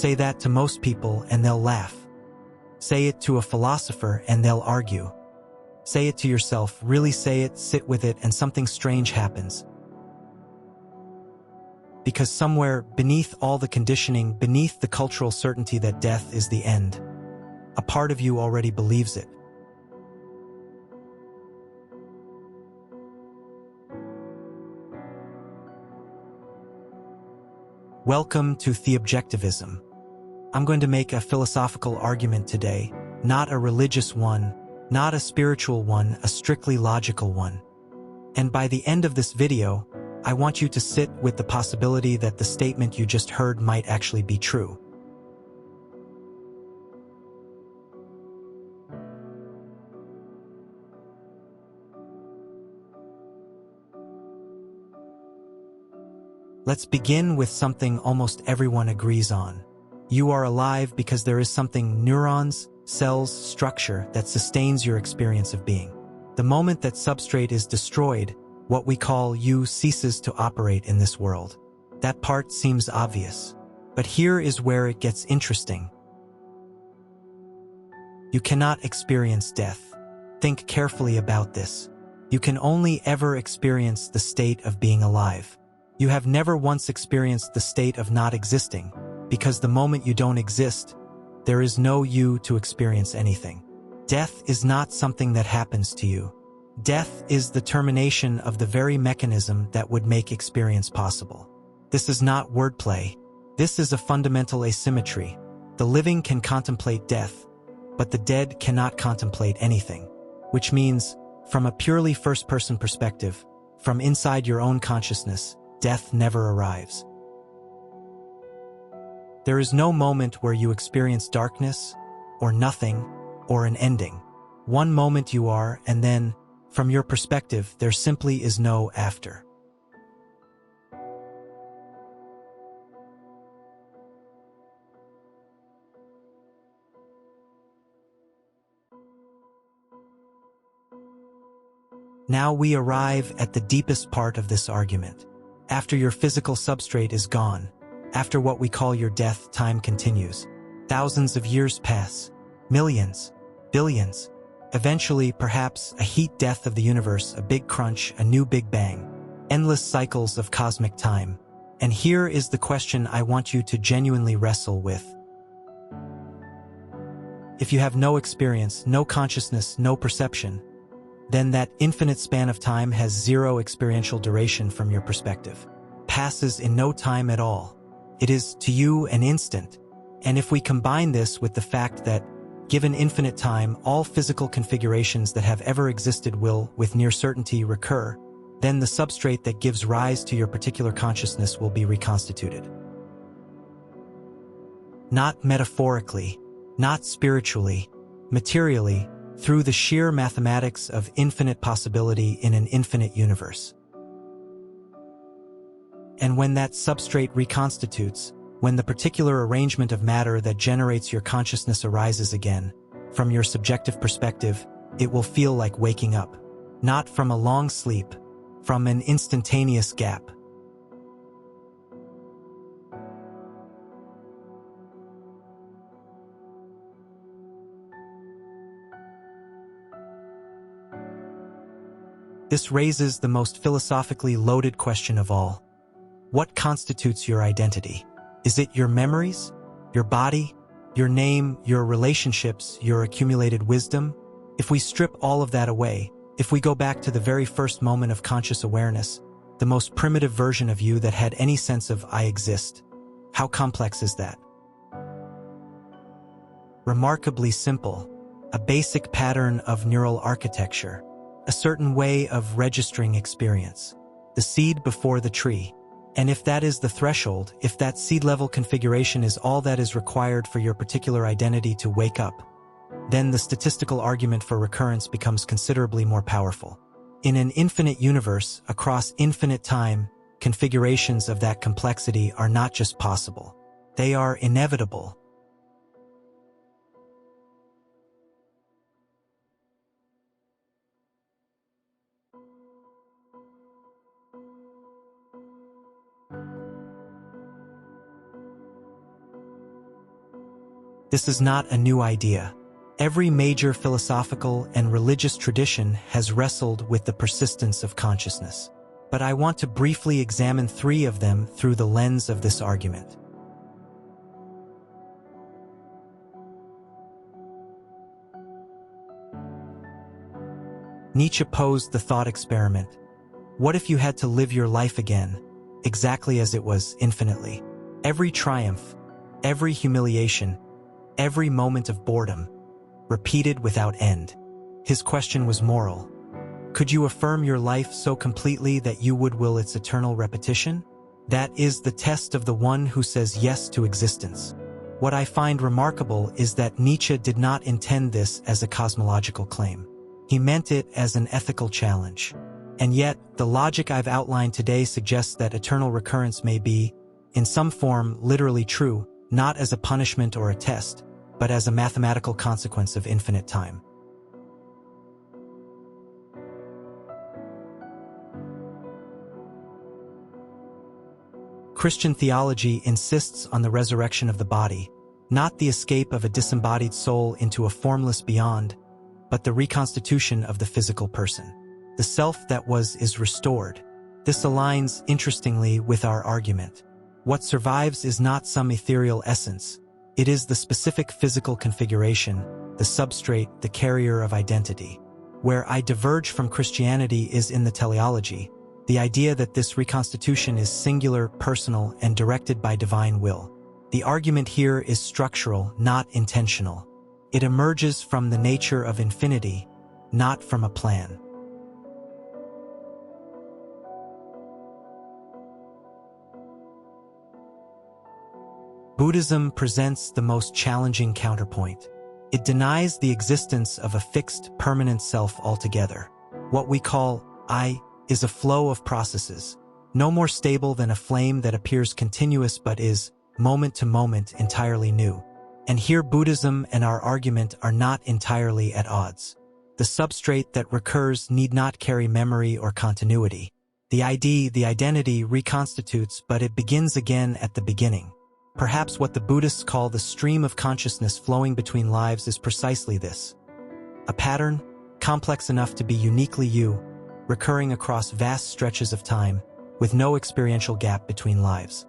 Say that to most people and they'll laugh. Say it to a philosopher and they'll argue. Say it to yourself, really say it, sit with it, and something strange happens. Because somewhere beneath all the conditioning, beneath the cultural certainty that death is the end, a part of you already believes it. Welcome to the Objectivism. I'm going to make a philosophical argument today, not a religious one, not a spiritual one, a strictly logical one. And by the end of this video, I want you to sit with the possibility that the statement you just heard might actually be true. Let's begin with something almost everyone agrees on. You are alive because there is something, neurons, cells, structure, that sustains your experience of being. The moment that substrate is destroyed, what we call you ceases to operate in this world. That part seems obvious. But here is where it gets interesting. You cannot experience death. Think carefully about this. You can only ever experience the state of being alive. You have never once experienced the state of not existing, because the moment you don't exist, there is no you to experience anything. Death is not something that happens to you. Death is the termination of the very mechanism that would make experience possible. This is not wordplay. This is a fundamental asymmetry. The living can contemplate death, but the dead cannot contemplate anything. Which means, from a purely first-person perspective, from inside your own consciousness, death never arrives. There is no moment where you experience darkness, or nothing, or an ending. One moment you are, and then, from your perspective, there simply is no after. Now we arrive at the deepest part of this argument. After your physical substrate is gone, after what we call your death, time continues. Thousands of years pass, millions, billions. Eventually, perhaps, a heat death of the universe, a big crunch, a new Big Bang. Endless cycles of cosmic time. And here is the question I want you to genuinely wrestle with. If you have no experience, no consciousness, no perception, then that infinite span of time has zero experiential duration from your perspective. Passes in no time at all. It is, to you, an instant. And if we combine this with the fact that, given infinite time, all physical configurations that have ever existed will, with near certainty, recur, then the substrate that gives rise to your particular consciousness will be reconstituted. Not metaphorically, not spiritually, materially, through the sheer mathematics of infinite possibility in an infinite universe. And when that substrate reconstitutes, when the particular arrangement of matter that generates your consciousness arises again, from your subjective perspective, it will feel like waking up. Not from a long sleep, from an instantaneous gap. This raises the most philosophically loaded question of all. What constitutes your identity? Is it your memories, your body, your name, your relationships, your accumulated wisdom? If we strip all of that away, if we go back to the very first moment of conscious awareness, the most primitive version of you that had any sense of I exist, how complex is that? Remarkably simple, a basic pattern of neural architecture, a certain way of registering experience, the seed before the tree. And if that is the threshold, if that seed-level configuration is all that is required for your particular identity to wake up, then the statistical argument for recurrence becomes considerably more powerful. In an infinite universe, across infinite time, configurations of that complexity are not just possible. They are inevitable. This is not a new idea. Every major philosophical and religious tradition has wrestled with the persistence of consciousness. But I want to briefly examine 3 of them through the lens of this argument. Nietzsche posed the thought experiment. What if you had to live your life again, exactly as it was, infinitely? Every triumph, every humiliation, every moment of boredom, repeated without end. His question was moral. Could you affirm your life so completely that you would will its eternal repetition? That is the test of the one who says yes to existence. What I find remarkable is that Nietzsche did not intend this as a cosmological claim. He meant it as an ethical challenge. And yet, the logic I've outlined today suggests that eternal recurrence may be, in some form, literally true, not as a punishment or a test, but as a mathematical consequence of infinite time. Christian theology insists on the resurrection of the body, not the escape of a disembodied soul into a formless beyond, but the reconstitution of the physical person. The self that was is restored. This aligns, interestingly, with our argument. What survives is not some ethereal essence. It is the specific physical configuration, the substrate, the carrier of identity. Where I diverge from Christianity is in the teleology, the idea that this reconstitution is singular, personal, and directed by divine will. The argument here is structural, not intentional. It emerges from the nature of infinity, not from a plan. Buddhism presents the most challenging counterpoint. It denies the existence of a fixed, permanent self altogether. What we call I is a flow of processes, no more stable than a flame that appears continuous but is, moment to moment, entirely new. And here Buddhism and our argument are not entirely at odds. The substrate that recurs need not carry memory or continuity. The identity reconstitutes, but it begins again at the beginning. Perhaps what the Buddhists call the stream of consciousness flowing between lives is precisely this. A pattern, complex enough to be uniquely you, recurring across vast stretches of time, with no experiential gap between lives.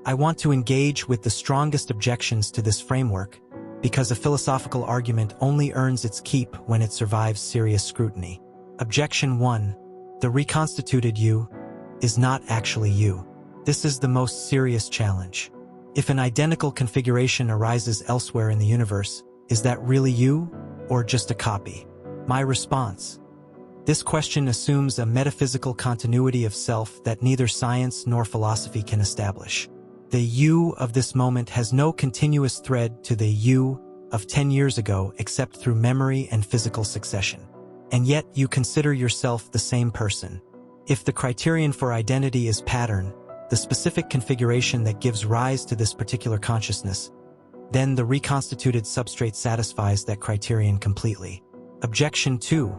I want to engage with the strongest objections to this framework, because a philosophical argument only earns its keep when it survives serious scrutiny. Objection 1. The reconstituted you is not actually you. This is the most serious challenge. If an identical configuration arises elsewhere in the universe, is that really you, or just a copy? My response: this question assumes a metaphysical continuity of self that neither science nor philosophy can establish. The you of this moment has no continuous thread to the you of 10 years ago except through memory and physical succession. And yet you consider yourself the same person. If the criterion for identity is pattern, the specific configuration that gives rise to this particular consciousness, then the reconstituted substrate satisfies that criterion completely. Objection 2.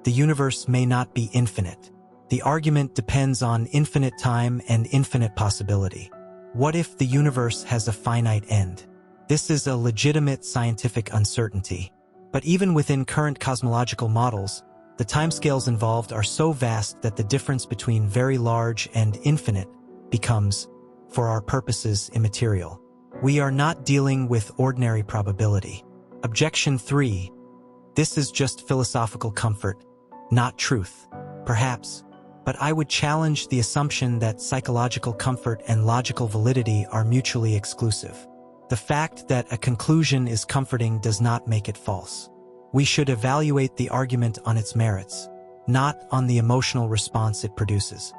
The universe may not be infinite. The argument depends on infinite time and infinite possibility. What if the universe has a finite end? This is a legitimate scientific uncertainty. But even within current cosmological models, the timescales involved are so vast that the difference between very large and infinite becomes, for our purposes, immaterial. We are not dealing with ordinary probability. Objection 3. This is just philosophical comfort, not truth. Perhaps. But I would challenge the assumption that psychological comfort and logical validity are mutually exclusive. The fact that a conclusion is comforting does not make it false. We should evaluate the argument on its merits, not on the emotional response it produces.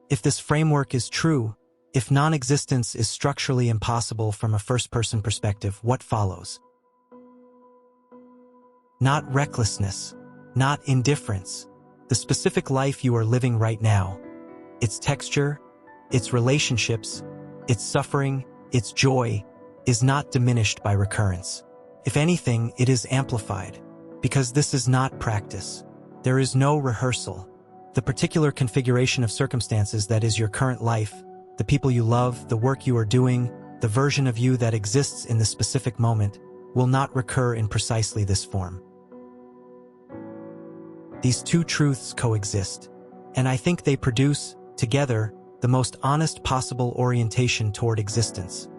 If this framework is true, if non-existence is structurally impossible from a first-person perspective, what follows? not recklessness, not indifference. The specific life you are living right now, its texture, its relationships, its suffering, its joy, is not diminished by recurrence. If anything, it is amplified, because this is not practice. There is no rehearsal. The particular configuration of circumstances that is your current life, the people you love, the work you are doing, the version of you that exists in the specific moment, will not recur in precisely this form. These two truths coexist, and I think they produce, together, the most honest possible orientation toward existence.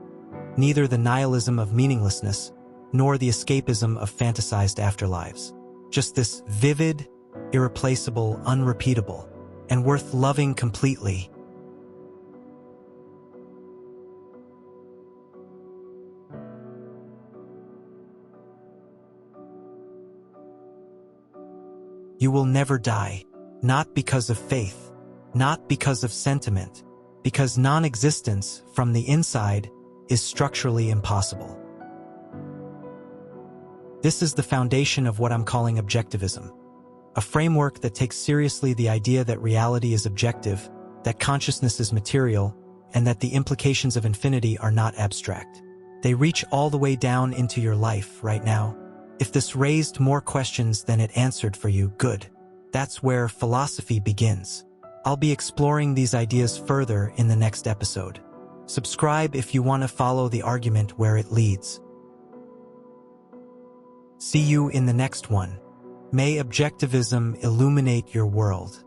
Neither the nihilism of meaninglessness, nor the escapism of fantasized afterlives. Just this vivid, irreplaceable, unrepeatable, and worth loving completely. You will never die, not because of faith, not because of sentiment, because non-existence from the inside is structurally impossible. This is the foundation of what I'm calling objectivism, a framework that takes seriously the idea that reality is objective, that consciousness is material, and that the implications of infinity are not abstract. They reach all the way down into your life right now. If this raised more questions than it answered for you, good. That's where philosophy begins. I'll be exploring these ideas further in the next episode. Subscribe if you want to follow the argument where it leads. See you in the next one. May objectivism illuminate your world.